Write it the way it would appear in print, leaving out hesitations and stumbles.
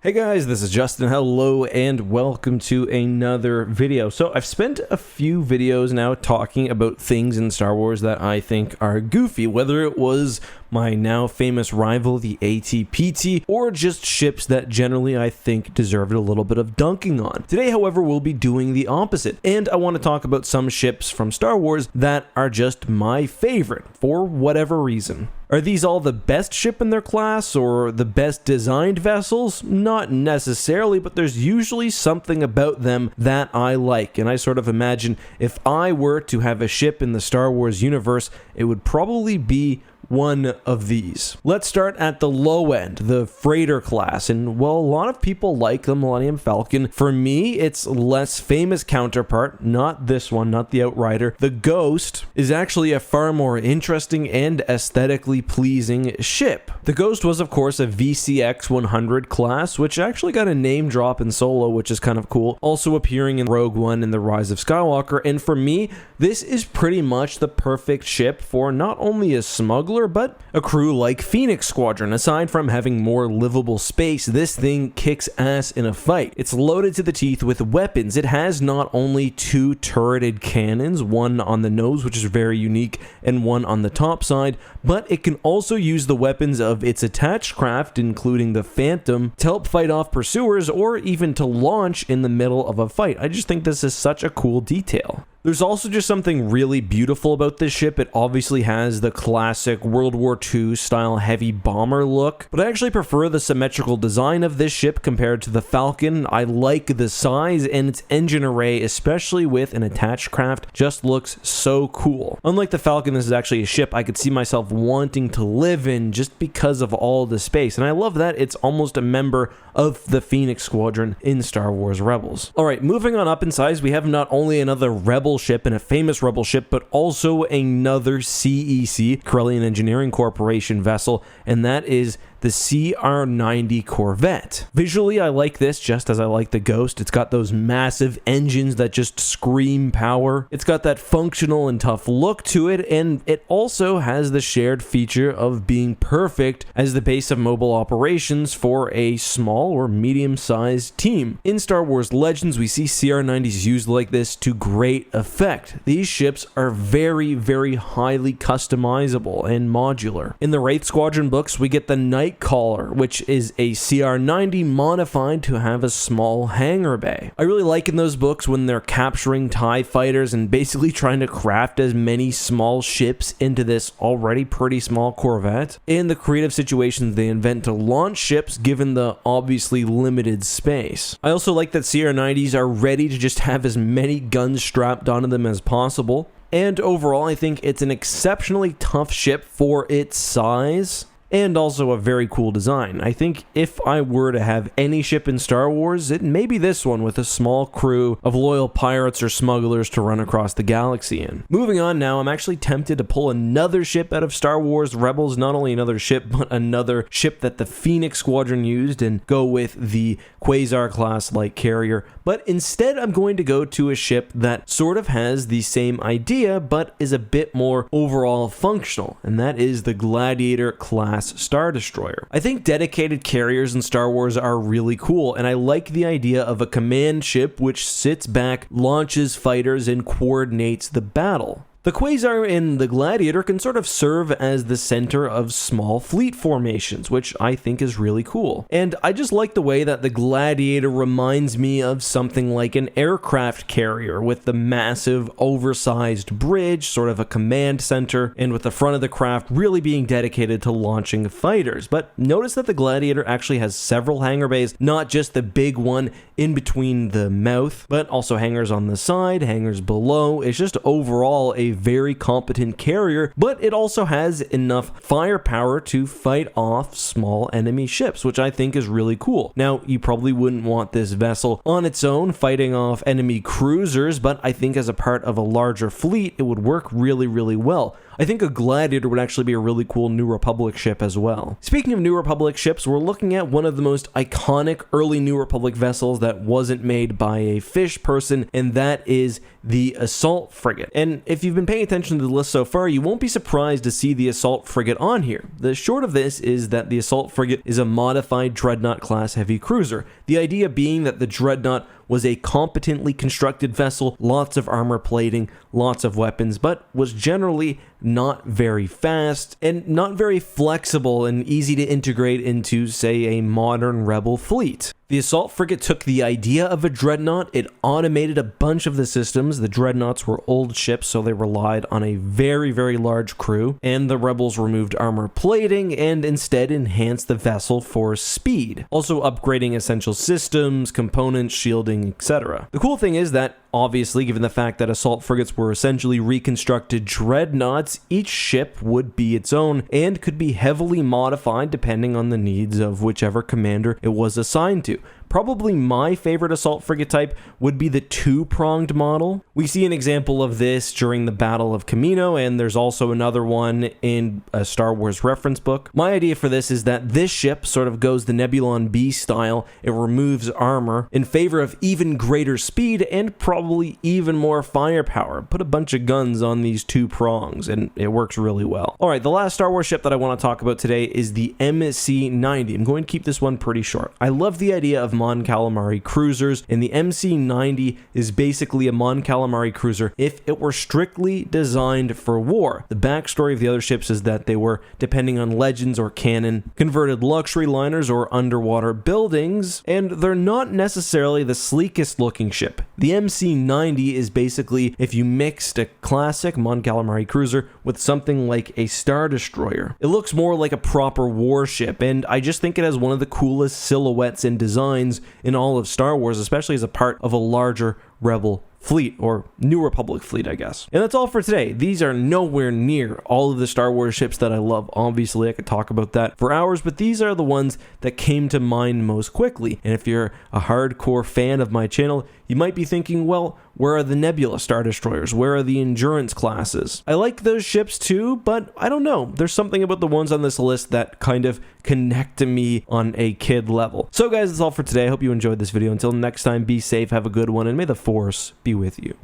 Hey guys, this is Justin. Hello and welcome to another video. So I've spent a few videos now talking about things in Star Wars that I think are goofy, whether it was my now famous rival, the AT-PT, or just ships that generally I think deserved a little bit of dunking on. Today, however, we'll be doing the opposite, and I want to talk about some ships from Star Wars that are just my favorite, for whatever reason. Are these all the best ship in their class, or the best designed vessels? Not necessarily, but there's usually something about them that I like, and I sort of imagine if I were to have a ship in the Star Wars universe, it would probably be one of these. Let's start at the low end, the freighter class, and well, a lot of people like the Millennium Falcon. For me, its less famous counterpart, not this one, not the Outrider, the Ghost, is actually a far more interesting and aesthetically pleasing ship. The Ghost was of course a VCX 100 class, which actually got a name drop in Solo, which is kind of cool, also appearing in Rogue One and The Rise of Skywalker, and for me, this is pretty much the perfect ship for not only a smuggler, but a crew like Phoenix Squadron. Aside from having more livable space, this thing kicks ass in a fight. It's loaded to the teeth with weapons. It has not only two turreted cannons, one on the nose, which is very unique, and one on the top side, but it can also use the weapons of its attached craft, including the Phantom, to help fight off pursuers or even to launch in the middle of a fight. I just think this is such a cool detail. There's also just something really beautiful about this ship. It obviously has the classic World War II style heavy bomber look, but I actually prefer the symmetrical design of this ship compared to the Falcon. I like the size, and its engine array, especially with an attached craft, just looks so cool. Unlike the Falcon, this is actually a ship I could see myself wanting to live in just because of all the space, and I love that it's almost a member of the Phoenix Squadron in Star Wars Rebels. Alright, moving on up in size, we have not only another Rebel ship and a famous Rebel ship, but also another CEC, Corellian Engineering Corporation vessel, and that is the Cr90 Corvette. Visually, I like this just as I like the Ghost. It's got those massive engines that just scream power. It's got that functional and tough look to it, and it also has the shared feature of being perfect as the base of mobile operations for a small or medium-sized team. In Star Wars Legends, we see Cr90s used like this to great effect. These ships are very, very highly customizable and modular. In the Wraith Squadron books, we get the Nightcaller, which is a Cr90 modified to have a small hangar bay. I really like in those books when they're capturing TIE fighters and basically trying to craft as many small ships into this already pretty small Corvette, and the creative situations they invent to launch ships given the obviously limited space. I also like that Cr90s are ready to just have as many guns strapped onto them as possible, and overall I think it's an exceptionally tough ship for its size, and also a very cool design. I think if I were to have any ship in Star Wars, it may be this one with a small crew of loyal pirates or smugglers to run across the galaxy in. Moving on now, I'm actually tempted to pull another ship out of Star Wars Rebels, not only another ship, but another ship that the Phoenix Squadron used, and go with the Quasar class light carrier, but instead I'm going to go to a ship that sort of has the same idea, but is a bit more overall functional, and that is the Gladiator class Star Destroyer. I think dedicated carriers in Star Wars are really cool, and I like the idea of a command ship which sits back, launches fighters, and coordinates the battle. The Quasar in the Gladiator can sort of serve as the center of small fleet formations, which I think is really cool. And I just like the way that the Gladiator reminds me of something like an aircraft carrier with the massive oversized bridge, sort of a command center, and with the front of the craft really being dedicated to launching fighters. But notice that the Gladiator actually has several hangar bays, not just the big one in between the mouth, but also hangars on the side, hangars below. It's just overall a very competent carrier, but it also has enough firepower to fight off small enemy ships, which I think is really cool. Now, you probably wouldn't want this vessel on its own fighting off enemy cruisers, but I think as a part of a larger fleet, it would work really, really well. I think a Gladiator would actually be a really cool New Republic ship as well. Speaking of New Republic ships, we're looking at one of the most iconic early New Republic vessels that wasn't made by a fish person, and that is the Assault Frigate. And if you've been paying attention to the list so far, you won't be surprised to see the Assault Frigate on here. The short of this is that the Assault Frigate is a modified Dreadnought class heavy cruiser. The idea being that the Dreadnought was a competently constructed vessel, lots of armor plating, lots of weapons, but was generally not very fast and not very flexible and easy to integrate into, say, a modern rebel fleet. The Assault Frigate took the idea of a dreadnought, it automated a bunch of the systems. The dreadnoughts were old ships, so they relied on a very, very large crew, and the rebels removed armor plating and instead enhanced the vessel for speed, also upgrading essential systems, components, shielding, etc. The cool thing is that, obviously, given the fact that assault frigates were essentially reconstructed dreadnoughts, each ship would be its own and could be heavily modified depending on the needs of whichever commander it was assigned to. Probably my favorite assault frigate type would be the two-pronged model. We see an example of this during the Battle of Camino, and there's also another one in a Star Wars reference book. My idea for this is that this ship sort of goes the Nebulon B style. It removes armor in favor of even greater speed and probably even more firepower. Put a bunch of guns on these two prongs, and it works really well. Alright, the last Star Wars ship that I want to talk about today is the MC-90. I'm going to keep this one pretty short. I love the idea of Mon Calamari cruisers, and the MC-90 is basically a Mon Calamari cruiser if it were strictly designed for war. The backstory of the other ships is that they were, depending on legends or canon, converted luxury liners or underwater buildings, and they're not necessarily the sleekest looking ship. The MC-90 is basically if you mixed a classic Mon Calamari cruiser with something like a Star Destroyer. It looks more like a proper warship, and I just think it has one of the coolest silhouettes and designs in all of Star Wars, especially as a part of a larger Rebel fleet, or New Republic fleet, I guess. And that's all for today. These are nowhere near all of the Star Wars ships that I love. Obviously, I could talk about that for hours, but these are the ones that came to mind most quickly. And if you're a hardcore fan of my channel, you might be thinking, well, where are the Nebula Star Destroyers? Where are the Endurance classes? I like those ships too, but I don't know. There's something about the ones on this list that kind of connect to me on a kid level. So guys, that's all for today. I hope you enjoyed this video. Until next time, be safe, have a good one, and may the Force be with you.